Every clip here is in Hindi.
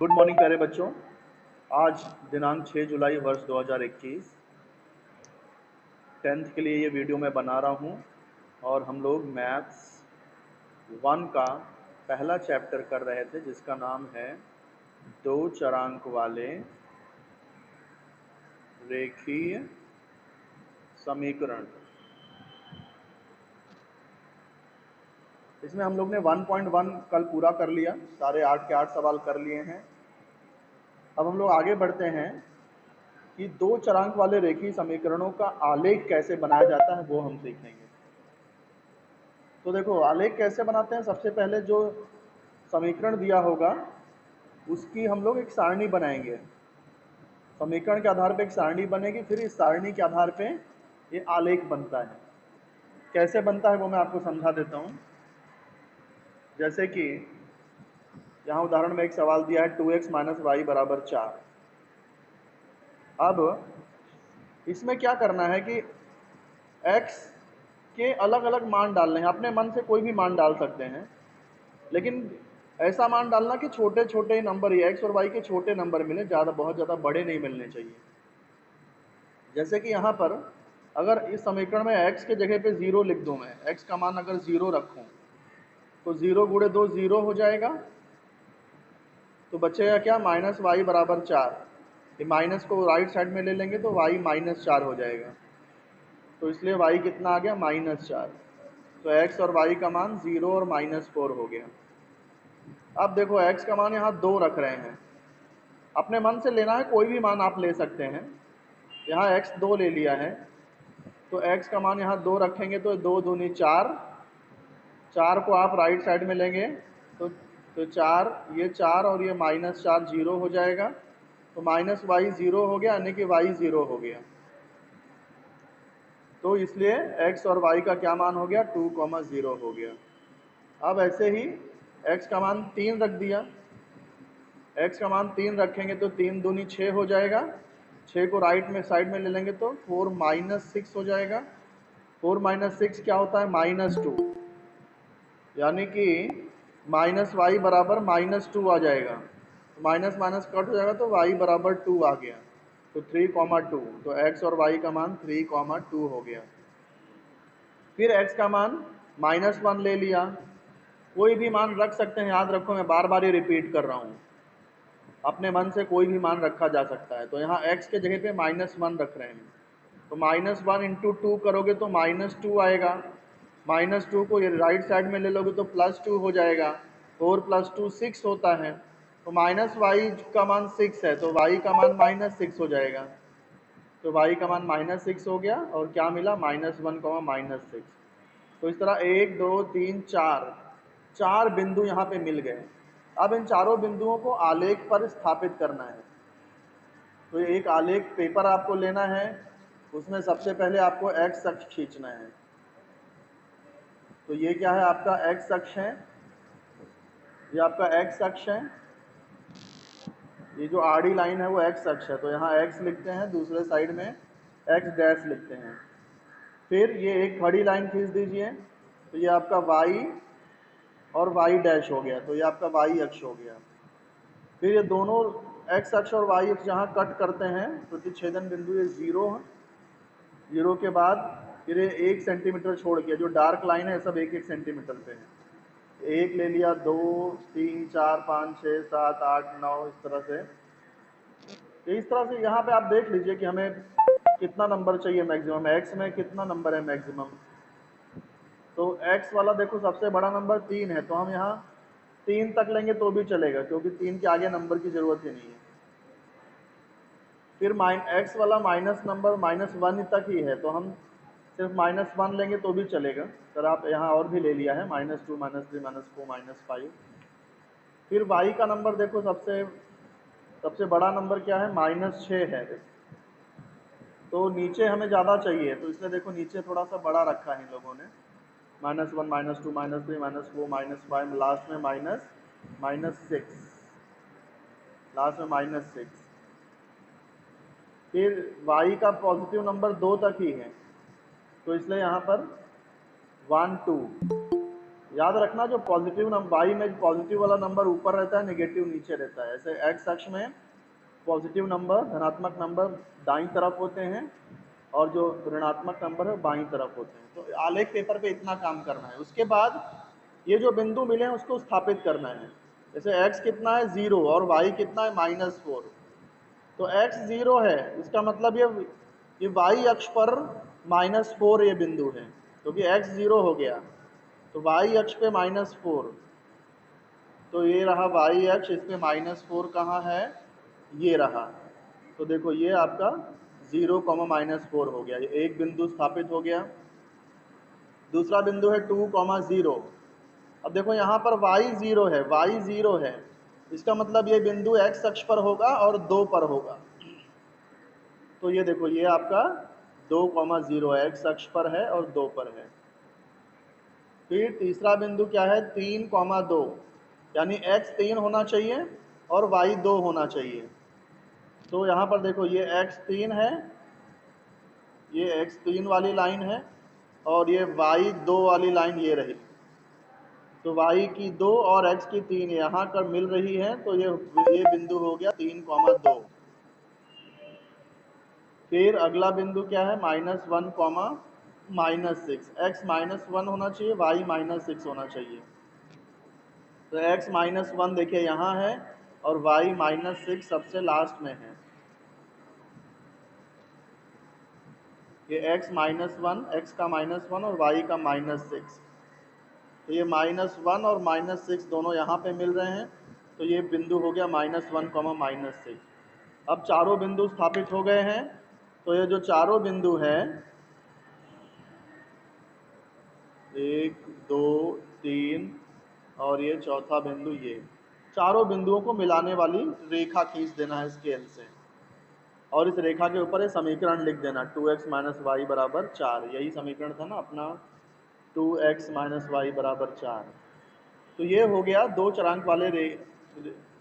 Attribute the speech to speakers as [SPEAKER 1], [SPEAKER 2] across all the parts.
[SPEAKER 1] गुड मॉर्निंग प्यारे बच्चों। आज दिनांक 6 जुलाई वर्ष 2021 10th के लिए ये वीडियो मैं बना रहा हूँ और हम लोग मैथ्स 1 का पहला चैप्टर कर रहे थे जिसका नाम है दो चरांक वाले रेखीय समीकरण। इसमें हम लोग ने 1.1 कल पूरा कर लिया, सारे 8 के 8 सवाल कर लिए हैं। अब हम लोग आगे बढ़ते हैं कि दो चरांक वाले रेखीय समीकरणों का आलेख कैसे बनाया जाता है वो हम सीखेंगे। तो देखो आलेख कैसे बनाते हैं। सबसे पहले जो समीकरण दिया होगा उसकी हम लोग एक सारणी बनाएंगे। समीकरण के आधार पे एक सारणी बनेगी, फिर इस सारणी के आधार पे ये आलेख बनता है। कैसे बनता है वो मैं आपको समझा देता हूँ। जैसे कि यहाँ उदाहरण में एक सवाल दिया है 2x माइनस वाई बराबर 4। अब इसमें क्या करना है कि x के अलग अलग मान डालने हैं। अपने मन से कोई भी मान डाल सकते हैं, लेकिन ऐसा मान डालना कि छोटे छोटे नंबर ही x और y के छोटे नंबर मिले, बहुत ज़्यादा बड़े नहीं मिलने चाहिए। जैसे कि यहाँ पर अगर इस समीकरण में x के जगह पे 0 लिख दूँ, मैं x का मान अगर 0 रखूँ तो 0 गुणे 2 0 हो जाएगा। तो बचेगा क्या, माइनस वाई बराबर 4। ये माइनस को राइट साइड में ले लेंगे तो y माइनस 4 हो जाएगा। तो इसलिए y कितना आ गया, माइनस 4। तो x और y का मान 0 और -4 हो गया। अब देखो x का मान यहाँ 2 रख रहे हैं। अपने मन से लेना है, कोई भी मान आप ले सकते हैं। यहाँ x 2 ले लिया है तो x का मान यहाँ 2 रखेंगे तो 2 दूनी 4। 4 को आप राइट साइड में लेंगे तो 4, ये 4 और ये -4 0 हो जाएगा। तो माइनस वाई 0 हो गया, यानी कि y 0 हो गया। तो इसलिए x और y का क्या मान हो गया, 2,0 हो गया। अब ऐसे ही x का मान 3 रख दिया। x का मान 3 रखेंगे तो 3 दूनी 6 हो जाएगा। 6 को राइट में साइड में ले लेंगे तो 4 -6 हो जाएगा। 4 -6 क्या होता है, -2, यानी कि माइनस वाई बराबर -2 आ जाएगा। तो माइनस माइनस कट हो जाएगा तो y बराबर 2 आ गया। तो 3,2, तो x और y का मान 3,2 हो गया। फिर x का मान -1 ले लिया। कोई भी मान रख सकते हैं, याद रखो मैं बार बार ये रिपीट कर रहा हूँ। अपने मन से कोई भी मान रखा जा सकता है। तो यहाँ x के जगह पे -1 रख रहे हैं। तो -1 इंटू 2 करोगे तो -2 आएगा। -2 को ये राइट साइड में ले लोगे तो +2 हो जाएगा। 4 + 2 6 होता है। तो माइनस वाई का मान 6 है तो y का मान -6 हो जाएगा। तो y का मान -6 हो गया और क्या मिला, -1, -6। तो इस तरह 1 2 3 4 बिंदु यहाँ पे मिल गए। अब इन चारों बिंदुओं को आलेख पर स्थापित करना है। तो ये एक आलेख पेपर आपको लेना है, उसमें सबसे पहले आपको x अक्ष खींचना है। तो ये क्या है, आपका x अक्ष है, ये आपका x अक्ष है। ये जो आड़ी लाइन है वो x अक्ष है। तो यहाँ x लिखते हैं, दूसरे साइड में x डैश लिखते हैं। फिर ये एक खड़ी लाइन खींच दीजिए, तो ये आपका y और y डैश हो गया। तो ये आपका y अक्ष हो गया। फिर ये दोनों x अक्ष और y अक्ष जहाँ कट करते हैं प्रतिच्छेदन बिंदु ये 0 है। 0 के बाद फिर ये 1 सेंटीमीटर छोड़ के जो डार्क लाइन है सब 1-1 सेंटीमीटर पे है। 1 ले लिया, 2 3 4 5 6 7 8 9, इस तरह से। इस तरह से यहाँ पे आप देख लीजिए कि हमें कितना नंबर चाहिए मैक्सिमम, x में कितना नंबर है मैक्सिमम। तो x वाला देखो सबसे बड़ा नंबर 3 है, तो हम यहाँ 3 तक लेंगे तो भी चलेगा, क्योंकि 3 के आगे नंबर की ज़रूरत ही नहीं है। फिर x वाला माइनस नंबर -1 तक ही है, तो हम सिर्फ -1 लेंगे तो भी चलेगा। सर आप यहाँ और भी ले लिया है, -2 -3 -4 -5। फिर y का नंबर देखो सबसे बड़ा नंबर क्या है, -6 है। तो नीचे हमें ज़्यादा चाहिए, तो इसलिए देखो नीचे थोड़ा सा बड़ा रखा है इन लोगों ने, -1 -2 -3 -4 -5, लास्ट में -6, लास्ट में -6। फिर y का पॉजिटिव नंबर 2 तक ही है, तो इसलिए यहाँ पर 1 2, याद रखना जो पॉजिटिव नंबर y में पॉजिटिव वाला नंबर ऊपर रहता है, नेगेटिव नीचे रहता है। ऐसे x अक्ष में पॉजिटिव नंबर, धनात्मक नंबर दाईं तरफ होते हैं और जो ऋणात्मक नंबर है बाईं तरफ होते हैं। तो आलेख पेपर पे इतना काम करना है। उसके बाद ये जो बिंदु मिले हैं उसको स्थापित करना है। जैसे x कितना है 0 और y कितना है -4, तो x 0 है, इसका मतलब ये y अक्ष पर -4 ये बिंदु है, क्योंकि x 0 हो गया तो y अक्ष पे -4, तो ये रहा y अक्ष, इस पे -4 कहाँ है, ये रहा। तो देखो ये आपका 0, -4 हो गया, ये एक बिंदु स्थापित हो गया। दूसरा बिंदु है 2, 0। अब देखो यहाँ पर y 0 है, y 0 है, इसका मतलब ये बिंदु x अक्ष पर होगा और 2 पर होगा। तो ये देखो ये आपका 2, 0 x अक्ष पर है और 2 पर है। फिर तीसरा बिंदु क्या है 3, 2, यानी x 3 होना चाहिए और y 2 होना चाहिए। तो यहाँ पर देखो ये x 3 है, ये x 3 वाली लाइन है और ये y 2 वाली लाइन ये रही। तो y की 2 और x की 3 यहाँ कर मिल रही है, तो ये बिंदु हो गया 3, 2। फिर अगला बिंदु क्या है -1, -6, x -1 होना चाहिए, y -6 होना चाहिए। तो x -1 देखिए यहाँ है और y -6 सबसे लास्ट में है। ये x का -1 और y का -6, तो ये -1 और -6 दोनों यहाँ पे मिल रहे हैं, तो ये बिंदु हो गया -1, -6। अब चारों बिंदु स्थापित हो गए हैं, तो ये जो चारों बिंदु हैं 1, 2, 3 और ये चौथा बिंदु, ये चारों बिंदुओं को मिलाने वाली रेखा खींच देना है स्केल से, और इस रेखा के ऊपर ये समीकरण लिख देना 2x - y बराबर 4। यही समीकरण था ना अपना, 2x - y बराबर 4। तो ये हो गया दो चरांक वाले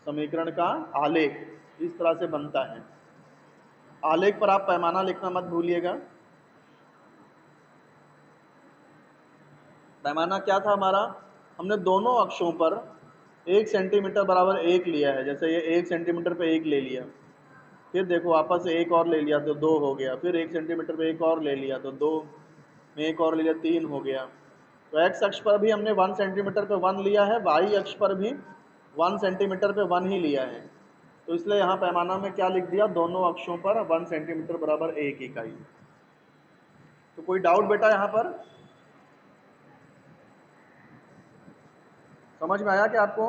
[SPEAKER 1] समीकरण का आलेख, इस तरह से बनता है। आलेख पर आप पैमाना लिखना मत भूलिएगा। पैमाना क्या था हमारा, हमने दोनों अक्षों पर 1 सेंटीमीटर बराबर 1 लिया है। जैसे ये 1 सेंटीमीटर पे 1 ले लिया, फिर देखो वापस से 1 और ले लिया तो 2 हो गया, फिर 1 सेंटीमीटर पे 1 और ले लिया तो 2 में 1 और ले लिया 3 हो गया। तो x अक्ष पर भी हमने 1 सेंटीमीटर पे 1 लिया है, y अक्ष पर भी 1 सेंटीमीटर पे 1 ही लिया है। तो इसलिए यहाँ पैमाना में क्या लिख दिया, दोनों अक्षों पर 1 सेंटीमीटर बराबर 1 इकाई। तो कोई डाउट बेटा यहाँ पर समझ में आया क्या आपको?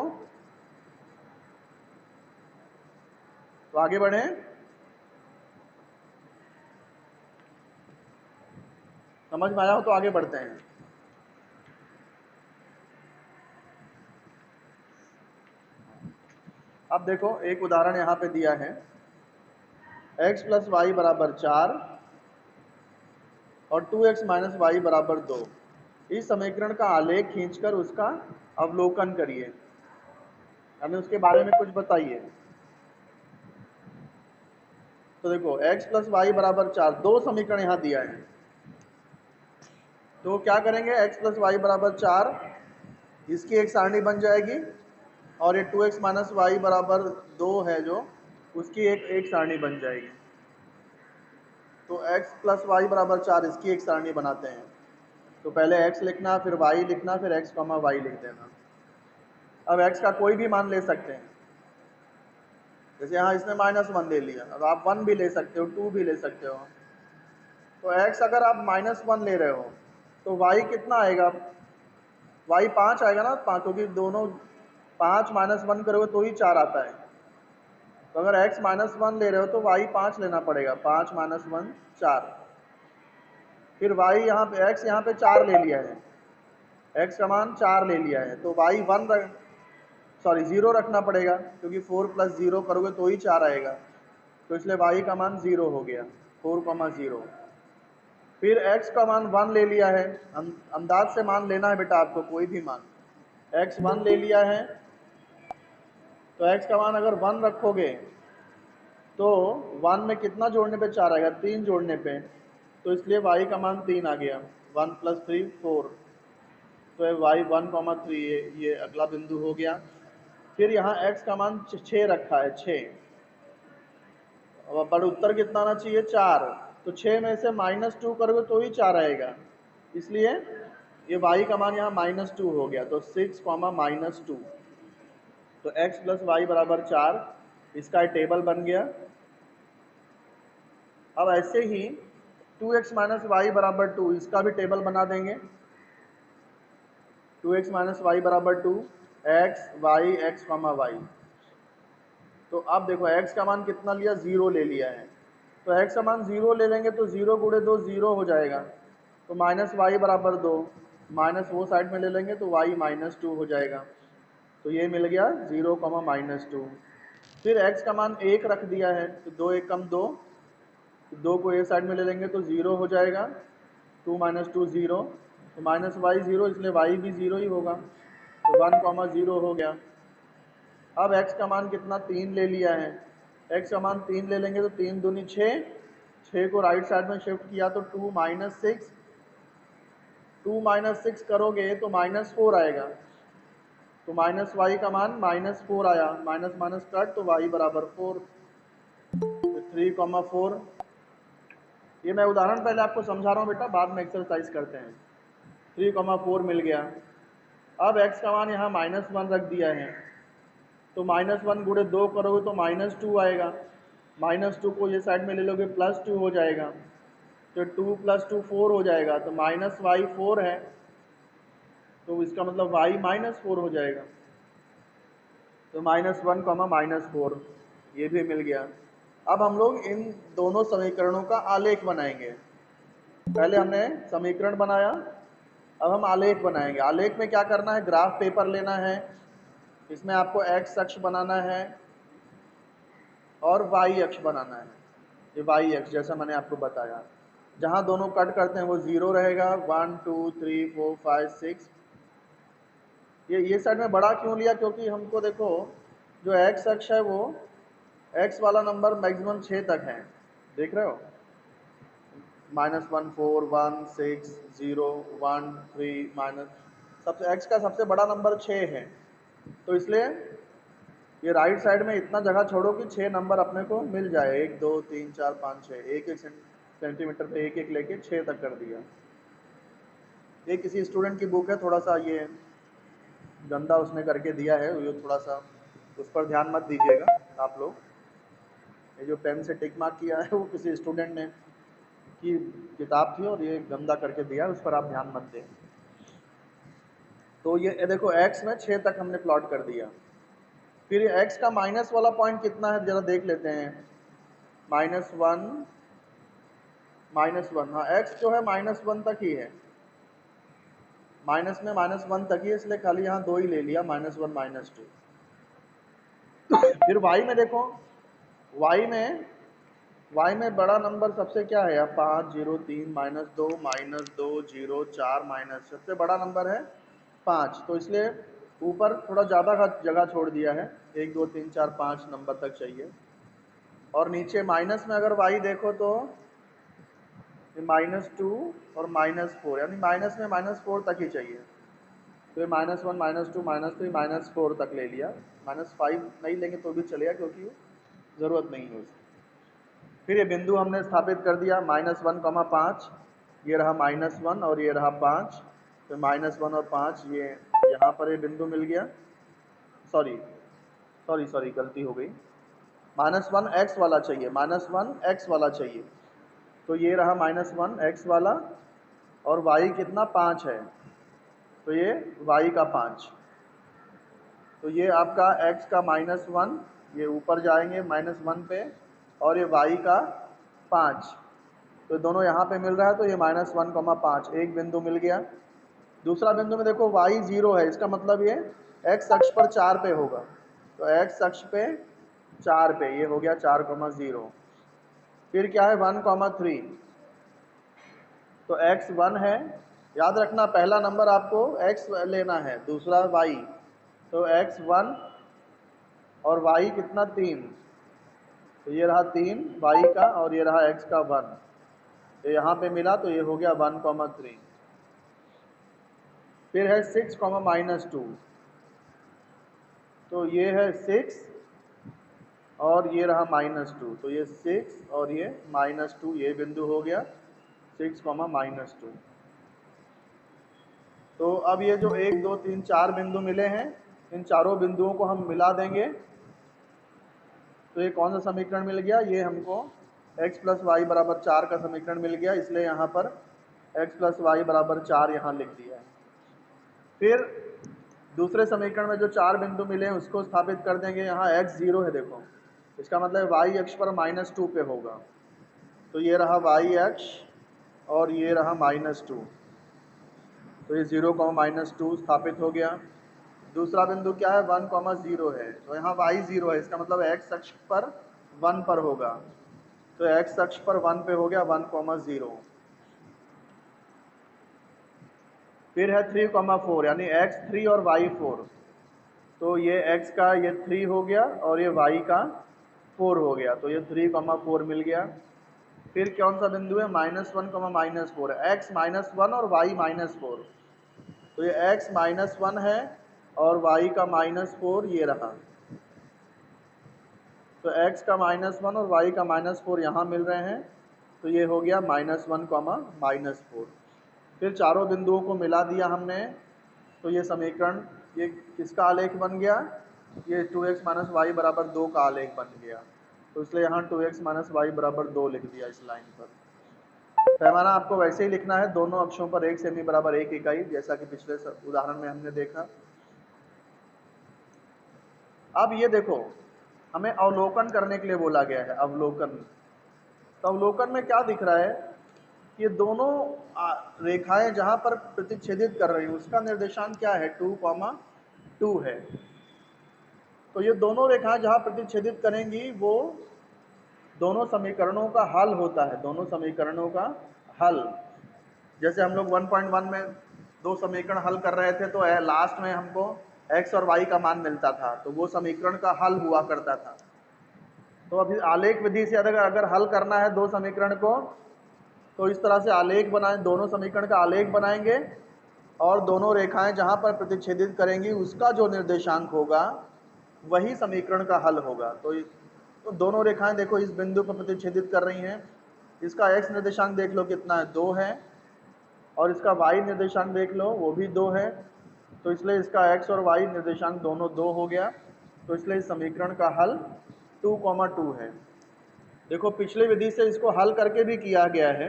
[SPEAKER 1] तो आगे बढ़ें। समझ में आया हो तो आगे बढ़ते हैं। अब देखो एक उदाहरण यहाँ पे दिया है, x + y बराबर 4 और 2x - y बराबर 2। इस समीकरण का आलेख खींचकर उसका अवलोकन करिए, यानी उसके बारे में कुछ बताइए। तो देखो x + y बराबर 4, दो समीकरण यहाँ दिया है, तो क्या करेंगे, x + y बराबर 4, इसकी एक सारणी बन जाएगी, और ये 2x - y बराबर 2 है जो, उसकी एक सारणी बन जाएगी। तो x + y बराबर 4 इसकी एक सारणी बनाते हैं। तो पहले x लिखना, फिर y लिखना, फिर x, y लिख देना। अब x का कोई भी मान ले सकते हैं, जैसे यहाँ इसने -1 ले लिया, अब आप 1 भी ले सकते हो, 2 भी ले सकते हो। तो x अगर आप -1 ले रहे हो तो y कितना आएगा, y 5 आएगा ना, 5, क्योंकि दोनों 5 -1 करोगे तो ही 4 आता है। तो अगर x -1 ले रहे हो तो y 5 लेना पड़ेगा, 5 - 1 4। फिर y यहाँ पे, x यहाँ पे 4 ले लिया है, x का मान 4 ले लिया है, तो y 0 रखना पड़ेगा, क्योंकि 4 + 0 करोगे तो ही 4 आएगा। तो इसलिए y का मान 0 हो गया, 4, 0। फिर x का मान 1 ले लिया है, अंदाज से मान लेना है बेटा आपको, कोई भी मान। x 1 ले लिया है, तो x का मान अगर 1 रखोगे तो 1 में कितना जोड़ने पे 4 आएगा, 3 जोड़ने पे, तो इसलिए y का मान 3 आ गया, 1 + 3 4। तो तो y 1,3 ये अगला बिंदु हो गया। फिर यहाँ x का मान 6 रखा है, 6, पर उत्तर कितना आना चाहिए, 4। तो 6 में से -2 करोगे तो ही 4 आएगा, इसलिए ये y का मान यहाँ -2 हो गया। तो 6, -2, तो x + y = 4, इसका टेबल बन गया। अब ऐसे ही 2x - y = 2, इसका भी टेबल बना देंगे। 2x - y = 2, x y x, y। तो अब देखो x का मान कितना लिया, 0 ले लिया है। तो x का मान 0 ले लेंगे तो 0 × 2 0 हो जाएगा। तो -y = 2, माइनस वो साइड में ले लेंगे तो y -2 हो जाएगा। तो ये मिल गया 0, -2। फिर x का मान 1 रख दिया है, तो 2 × 1 = 2, तो 2 को ए साइड में ले लेंगे तो 0 हो जाएगा। 2 - 2 0, तो -y 0, इसलिए y भी 0 ही होगा। तो 1, 0 हो गया। अब x का मान कितना, 3 ले लिया है। x का मान 3 ले लेंगे तो 3 दूनी 6, 6 को राइट साइड में शिफ्ट किया तो 2 - 6, 2 - 6 करोगे तो -4 आएगा। तो -y का मान -4 आया, माइनस माइनस कट, तो y = 4। तो 3, 4, ये मैं उदाहरण पहले आपको समझा रहा हूँ बेटा, बाद में एक्सरसाइज करते हैं। 3, 4 मिल गया। अब x का मान यहाँ -1 रख दिया है, तो -1 × 2 करोगे तो -2 आएगा। -2 को ये साइड में ले लोगे, +2 हो जाएगा। तो 2 + 2 4 हो जाएगा। तो -y 4 है, तो इसका मतलब y -4 हो जाएगा। तो -1, -4 ये भी मिल गया। अब हम लोग इन दोनों समीकरणों का आलेख बनाएंगे। पहले हमने समीकरण बनाया, अब हम आलेख बनाएंगे। आलेख में क्या करना है, ग्राफ पेपर लेना है, इसमें आपको x अक्ष बनाना है और y अक्ष बनाना है। ये y अक्ष जैसा मैंने आपको बताया, जहाँ दोनों कट करते हैं वो 0 रहेगा। 1 2 3 4 5 6। ये साइड में बड़ा क्यों लिया, क्योंकि हमको देखो जो x अक्ष है वो x वाला नंबर मैक्सिमम 6 तक है, देख रहे हो, -1 4 1 6 0 1 3 माइनस, सबसे x का सबसे बड़ा नंबर 6 है। तो इसलिए ये राइट साइड में इतना जगह छोड़ो कि 6 नंबर अपने को मिल जाए, 1 2 3 4 5 6, एक एक सेंटीमीटर पे एक एक लेके 6 तक कर दिया। ये किसी स्टूडेंट की बुक है, थोड़ा सा ये गंदा उसने करके दिया है, ये थोड़ा सा उस पर ध्यान मत दीजिएगा आप लोग। ये जो पेन से टिक मार्क किया है वो किसी स्टूडेंट ने की किताब थी और ये गंदा करके दिया, उस पर आप ध्यान मत दें। तो ये देखो x में 6 तक हमने प्लॉट कर दिया। फिर ये x का माइनस वाला पॉइंट कितना है जरा देख लेते हैं। -1, हाँ x जो है -1 तक ही है, माइनस में -1 तक ही, इसलिए खाली यहाँ 2 ही ले लिया, -1 -2। फिर y में देखो, y में बड़ा नंबर सबसे क्या है, 5 0 3 -2 -2 0 4 माइनस, सबसे बड़ा नंबर है 5। तो इसलिए ऊपर थोड़ा ज़्यादा का जगह छोड़ दिया है, 1 2 3 4 5 नंबर तक चाहिए। और नीचे माइनस में अगर y देखो तो -2 और -4, यानी माइनस में -4 तक ही चाहिए। तो ये -1 -2 -3 -4 तक ले लिया, -5 नहीं लेंगे तो भी चलेगा, क्योंकि ज़रूरत नहीं है उसकी। फिर ये बिंदु हमने स्थापित कर दिया, -1, 5, ये रहा -1 और ये रहा 5। तो -1 और 5 ये यहाँ पर ये बिंदु मिल गया। सॉरी गलती हो गई, -1 x वाला चाहिए, -1 x वाला चाहिए। तो ये रहा -1 x वाला, और y कितना, 5 है, तो ये y का 5। तो ये आपका x का -1, ये ऊपर जाएंगे -1 पे, और ये y का 5, तो दोनों यहाँ पे मिल रहा है। तो ये -1, 5 एक बिंदु मिल गया। दूसरा बिंदु में देखो y 0 है, इसका मतलब ये x अक्ष पर 4 पे होगा। तो x अक्ष पे 4 पे ये हो गया 4, 0। फिर क्या है, 1, 3, तो x 1 है, याद रखना पहला नंबर आपको x लेना है, दूसरा y। तो x 1 और y कितना, 3, तो ये रहा 3 y का, और ये रहा x का 1। तो यहाँ पे मिला तो ये हो गया 1, 3। फिर है 6 कॉमा -2, तो ये है 6 और ये रहा -2, तो ये 6 और ये -2, ये बिंदु हो गया 6 कॉमा -2। तो अब ये जो 1 2 3 4 बिंदु मिले हैं, इन चारों बिंदुओं को हम मिला देंगे, तो ये कौन सा समीकरण मिल गया, ये हमको x प्लस वाई बराबर 4 का समीकरण मिल गया, इसलिए यहाँ पर x प्लस वाई बराबर 4 यहाँ लिख दिया है। फिर दूसरे समीकरण में जो 4 बिंदु मिले हैं उसको स्थापित कर देंगे, यहाँ x 0 है, देखो इसका मतलब y अक्ष पर -2 पे होगा, तो ये रहा y अक्ष और ये रहा -2, तो ये 0, -2 स्थापित हो गया। दूसरा बिंदु क्या है, 1, 0 है, तो यहाँ y 0 है, इसका मतलब x अक्ष पर 1 पर होगा, तो x अक्ष पर 1 पे हो गया 1, 0। फिर है 3, 4, यानी x 3 और y 4, तो ये x का ये 3 हो गया और ये y का 4 हो गया, तो ये 3, 4 मिल गया। फिर कौन सा बिंदु है, -1, -4, x -1 और y -4, तो ये x -1 है और y का -4 ये रहा, तो x का -1 और y का -4 यहाँ मिल रहे हैं, तो ये हो गया -1, -4। फिर चारों बिंदुओं को मिला दिया हमने, तो ये समीकरण ये किसका आलेख बन गया, ये 2x - y बराबर 2 का आलेख बन गया, तो इसलिए यहाँ 2x - y बराबर 2 लिख दिया इस लाइन पर। पैमाना आपको वैसे ही लिखना है, दोनों अक्षों पर 1 सेमी बराबर 1 इकाई, जैसा कि पिछले उदाहरण में हमने देखा। अब ये देखो, हमें अवलोकन करने के लिए बोला गया है, अवलोकन। तो अवलोकन में क्या दिख रहा है, ये दोनों रेखाएं जहां पर प्रतिच्छेदित कर रही हैं उसका निर्देशांक क्या है, 2, 2 है। तो ये दोनों रेखाएं जहां प्रतिच्छेदित करेंगी वो दोनों समीकरणों का हल होता है, दोनों समीकरणों का हल। जैसे हम लोग 1.1 में दो समीकरण हल कर रहे थे, तो लास्ट में हमको x और y का मान मिलता था, तो वो समीकरण का हल हुआ करता था। तो अभी आलेख विधि से अगर हल करना है दो समीकरण को, तो इस तरह से आलेख बनाएं, दोनों समीकरण का आलेख बनाएंगे और दोनों रेखाएं जहां पर प्रतिच्छेदित करेंगी उसका जो निर्देशांक होगा वही समीकरण का हल होगा। तो दोनों रेखाएं देखो इस बिंदु पर प्रतिच्छेदित कर रही हैं, इसका x निर्देशांक देख लो कितना है, 2 है, और इसका y निर्देशांक देख लो वो भी 2 है, तो इसलिए इसका x और y निर्देशांक दोनों 2 हो गया, तो इसलिए इस समीकरण का हल 2, 2 है। देखो पिछली विधि से इसको हल करके भी किया गया है,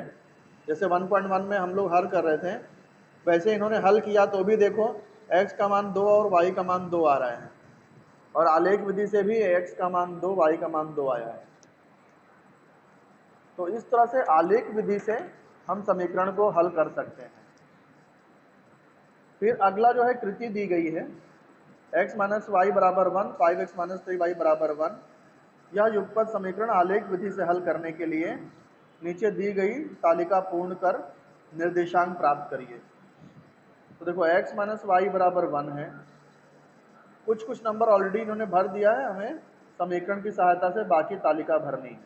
[SPEAKER 1] जैसे 1.1 में हम लोग हल कर रहे थे, वैसे इन्होंने हल किया तो भी देखो x का मान 2 और y का मान 2 आ रहा है, और आलेख विधि से भी x का मान 2, y का मान 2 आया है। तो इस तरह से आलेख विधि से हम समीकरण को हल कर सकते हैं। फिर अगला जो है कृति दी गई है, x - y बराबर 1, 5x - 3y बराबर 1। यह युगपत समीकरण आलेख विधि से हल करने के लिए नीचे दी गई तालिका पूर्ण कर निर्देशांक प्राप्त करिए। तो देखो x - y बराबर 1 है, कुछ नंबर ऑलरेडी इन्होंने भर दिया है, हमें समीकरण की सहायता से बाकी तालिका भरनी है,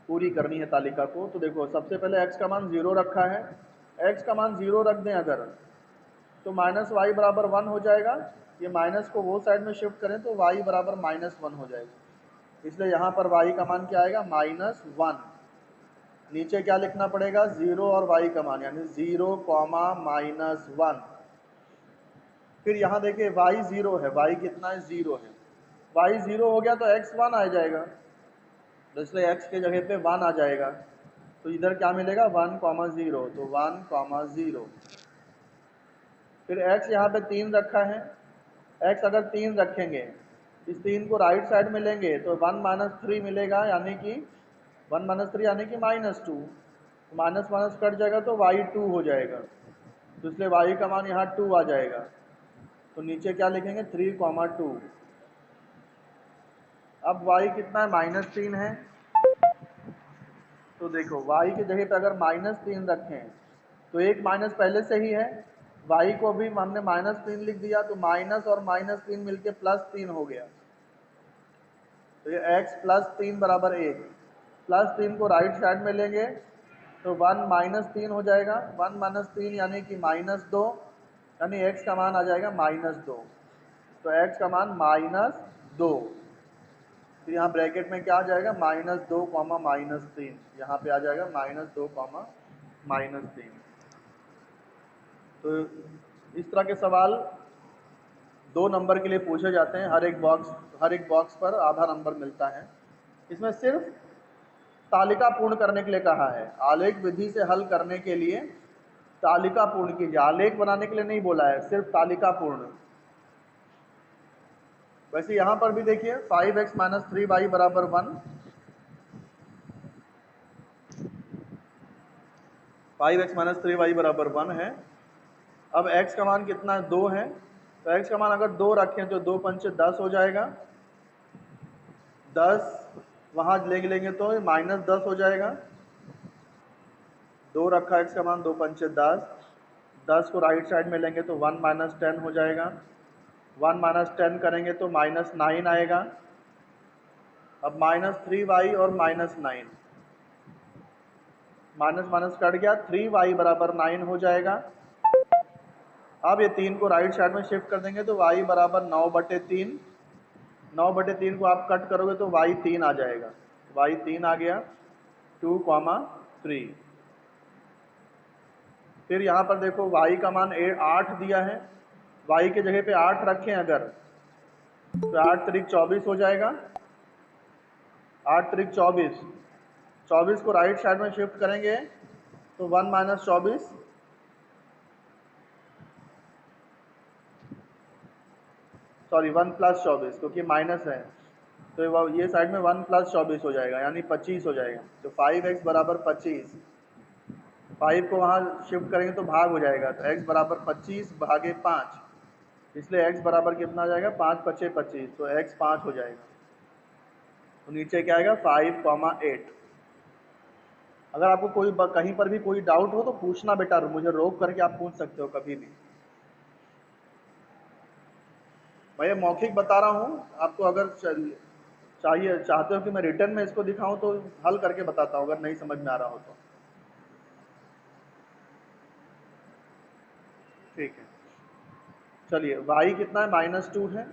[SPEAKER 1] पूरी करनी है तालिका को। तो देखो सबसे पहले x का मान 0 रखा है, x का मान 0 रख दें अगर, तो -y बराबर 1 हो जाएगा, ये माइनस को वो साइड में शिफ्ट करें तो y बराबर -1 हो जाएगा, इसलिए यहाँ पर y का मान क्या आएगा, -1। नीचे क्या लिखना पड़ेगा, 0 और y का मान, यानी 0, -1। फिर यहाँ देखिए y 0 है, y कितना है, 0 है, y 0 हो गया तो x 1 आ जाएगा, तो इसलिए x के जगह पे 1 आ जाएगा, तो इधर क्या मिलेगा, 1, 0, तो 1, 0। फिर x यहाँ पे 3 रखा है, x अगर 3 रखेंगे, इस 3 को राइट साइड में लेंगे तो 1 - 3 मिलेगा, यानी कि 1 - 3 यानी कि -2, माइनस माइनस कट जाएगा तो y 2 हो जाएगा, तो इसलिए y का मान यहाँ 2 आ जाएगा। तो नीचे क्या लिखेंगे, 3, 2। अब y कितना है, -3 है, तो देखो y की जगह पे अगर -3 रखें तो एक माइनस पहले से ही है, y को भी हमने -3 लिख दिया, तो माइनस और -3 मिलके +3 हो गया, तो ये x +3 बराबर 1, +3 को राइट साइड में लेंगे तो 1 - 3 हो जाएगा, 1 - 3 यानी कि -2, यानी x का मान आ जाएगा -2। तो x का मान -2, तो यहाँ ब्रैकेट में क्या आ जाएगा -2, -3, यहाँ पे आ जाएगा -2, -3। तो इस तरह के सवाल 2 नंबर के लिए पूछे जाते हैं। हर एक बॉक्स पर आधा नंबर मिलता है। इसमें सिर्फ तालिका पूर्ण करने के लिए कहा है, आलेख विधि से हल करने के लिए तालिका पूर्ण कीजिए, आलेख बनाने के लिए नहीं बोला है, सिर्फ तालिका पूर्ण। वैसे यहाँ पर भी देखिए 5x - 3y बराबर 1, 5x - 3y बराबर 1 है। अब x का मान कितना है, 2 है। तो x का मान अगर 2 रखें तो 2 पंचे 10 हो जाएगा, 10 वहाँ ले लेंगे तो -10 हो जाएगा। 2 रखा x का मान, 2 पंचे 10, 10 को राइट साइड में लेंगे तो 1 - 10 हो जाएगा। 1 - 10 करेंगे तो -9 आएगा। अब -3y और -9, माइनस माइनस कट गया, 3y बराबर 9 हो जाएगा। अब ये 3 को राइट साइड में शिफ्ट कर देंगे तो y बराबर 9/3, 9/3 को आप कट करोगे तो y 3 आ जाएगा, y 3 आ गया, 2, 3। फिर यहाँ पर देखो y का मान 8 दिया है, y के जगह पे 8 रखें अगर तो 8 त्रिक 24 हो जाएगा, 8 त्रिक 24, 24 को राइट साइड में शिफ्ट करेंगे तो 1 - 24, सॉरी 1 + 24, क्योंकि माइनस है तो ये साइड में 1 + 24 हो जाएगा, यानी 25 हो जाएगा। तो 5x बराबर 25, 5 को वहाँ शिफ्ट करेंगे तो भाग हो जाएगा, तो x बराबर 25 भागे 5, इसलिए x बराबर कितना आ जाएगा, 5 × 5 = 25, तो x 5 हो जाएगा। तो नीचे क्या आएगा 5, 8। अगर आपको कोई कहीं पर भी कोई डाउट हो तो पूछना बेटा, मुझे रोक करके आप पूछ सकते हो कभी भी। मैं ये मौखिक बता रहा हूँ आपको, अगर चाहते हो कि मैं रिटर्न में इसको दिखाऊं तो हल करके बताता हूँ, अगर नहीं समझ में आ रहा हो तो। ठीक है, चलिए y कितना है, -2 है,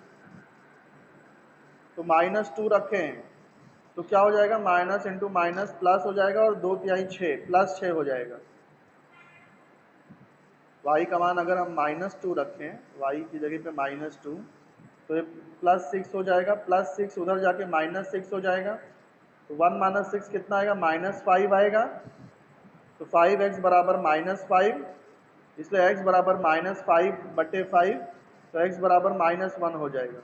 [SPEAKER 1] तो -2 रखें तो क्या हो जाएगा, माइनस इंटू माइनस प्लस हो जाएगा, और 2 तिहाई 6 +6 हो जाएगा। y का मान अगर हम -2 रखें, y की जगह पे -2, तो ये +6 हो जाएगा, +6 उधर जाके -6 हो जाएगा, तो 1 - 6 कितना आएगा, -5 आएगा। तो 5x बराबर -5, इसलिए x बराबर -5/5, तो x बराबर -1 हो जाएगा।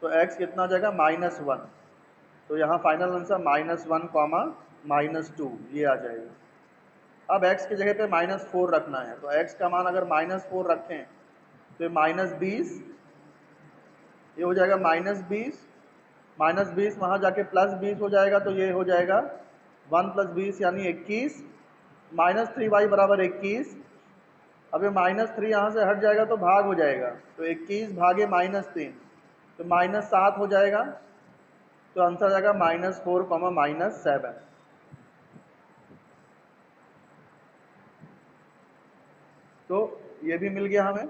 [SPEAKER 1] तो x कितना आ जाएगा, -1। तो यहाँ फाइनल आंसर -1, -2 ये आ जाएगा। अब x की जगह पे -4 रखना है, तो x का मान अगर -4 रखें तो ये -20, ये हो जाएगा -20, -20 वहाँ जाके +20 हो जाएगा, तो ये हो जाएगा 1 + 20 यानी 21, -3y बराबर 21। अब ये -3 यहाँ से हट जाएगा तो भाग हो जाएगा, तो 21 भागे -3, तो -7 हो जाएगा। तो आंसर आ जाएगा -4, -7। तो ये भी मिल गया हमें।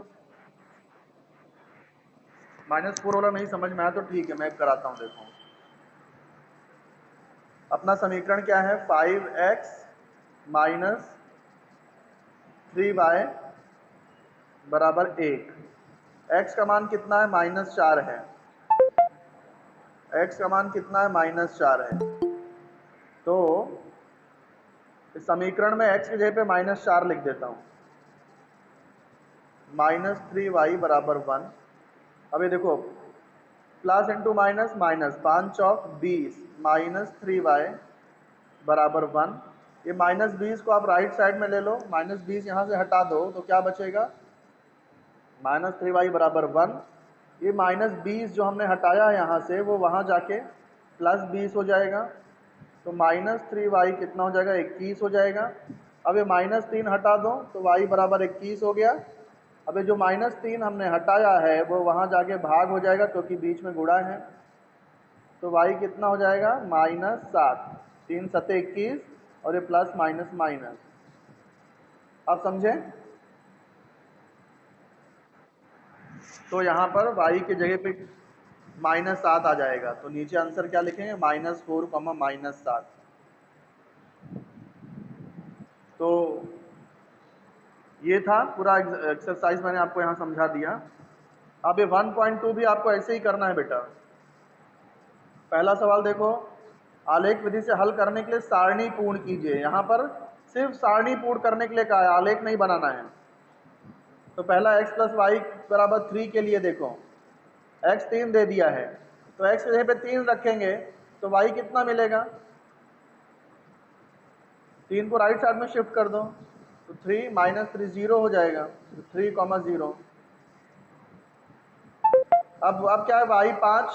[SPEAKER 1] -4 वाला नहीं समझ में आया तो ठीक है, मैं कराता हूँ, देखो। अपना समीकरण क्या है, 5x - 3y बराबर 1। x का मान कितना है, -4 है। x का मान कितना है, -4 है। तो इस समीकरण में x की जगह पे -4 लिख देता हूँ, -3y बराबर 1। अब ये देखो प्लस इंटू माइनस माइनस, 5 चौक 20, -3y बराबर 1। ये -20 को आप राइट साइड में ले लो, -20 यहाँ से हटा दो तो क्या बचेगा, -3y बराबर 1। ये -20 जो हमने हटाया है यहाँ से, वो वहाँ जाके +20 हो जाएगा, तो -3y कितना हो जाएगा, 21 हो जाएगा। अब ये -3 हटा दो तो y बराबर 21 हो गया। अब ये जो -3 हमने हटाया है वो वहाँ जाके भाग हो जाएगा, क्योंकि बीच में गुणा है, तो y कितना हो जाएगा, -7, 3 × 7 = 21, और ये प्लस माइनस माइनस, आप समझे? तो यहाँ पर y की जगह पे -7 आ जाएगा, तो नीचे आंसर क्या लिखेंगे, -4, -7। तो ये था पूरा एक्सरसाइज, मैंने आपको यहाँ समझा दिया। अब ये 1.2 भी आपको ऐसे ही करना है बेटा। पहला सवाल देखो, आलेख विधि से हल करने के लिए सारणी पूर्ण कीजिए। यहाँ पर सिर्फ सारणी पूर्ण करने के लिए कहा है, आलेख नहीं बनाना है। तो पहला x + y = 3 के लिए देखो, x 3 दे दिया है, तो x की जगह पे 3 रखेंगे तो y कितना मिलेगा, 3 को राइट साइड में शिफ्ट कर दो, तो 3 - 3 0 हो जाएगा, तो 3, 0। अब क्या है, y 5,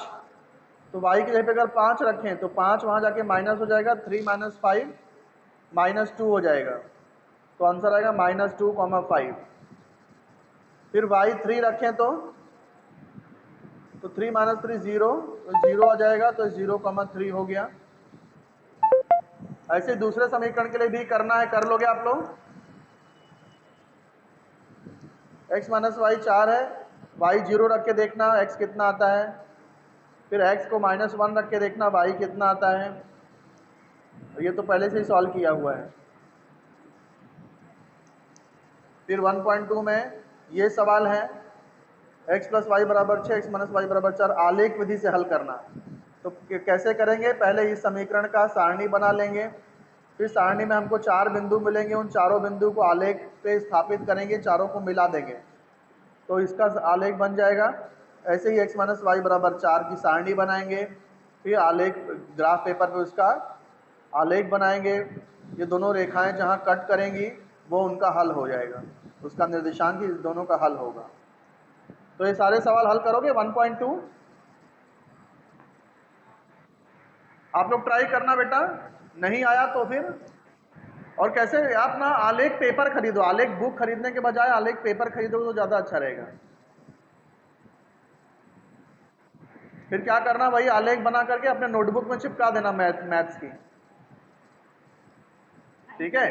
[SPEAKER 1] तो y की जगह पे अगर 5 रखें तो 5 वहाँ जाके माइनस हो जाएगा, 3 - 5 -2 हो जाएगा, तो आंसर आएगा -2, 5। फिर y 3 रखें तो 3 - 3 0, तो 0 आ जाएगा, तो 0, 3 हो गया। ऐसे दूसरे समीकरण के लिए भी करना है, कर लोगे आप लोग। x - y 4 है, y 0 रख के देखना x कितना आता है, फिर x को -1 रख के देखना y कितना आता है। ये तो पहले से ही सॉल्व किया हुआ है। फिर 1.2 में ये सवाल है, x + y = 6, x - y = 4, आलेख विधि से हल करना। तो कैसे करेंगे, पहले इस समीकरण का सारणी बना लेंगे, फिर सारणी में हमको 4 बिंदु मिलेंगे, उन चारों बिंदु को आलेख पे स्थापित करेंगे, चारों को मिला देंगे, तो इसका आलेख बन जाएगा। ऐसे ही x - y = 4 की सारणी बनाएंगे, फिर आलेख ग्राफ पेपर पे उसका आलेख बनाएंगे। ये दोनों रेखाएं जहां कट करेंगी वो उनका हल हो जाएगा, उसका निर्देशांक इस दोनों का हल होगा। तो ये सारे सवाल हल करोगे 1.2। आप लोग ट्राई करना बेटा, नहीं आया तो फिर। और कैसे, आप ना आलेख पेपर खरीदो, आलेख बुक खरीदने के बजाय आलेख पेपर खरीदोगे तो ज़्यादा अच्छा रहेगा। फिर क्या करना, वही आलेख बना करके अपने नोटबुक में चिपका देना मैथ्स की, ठीक है।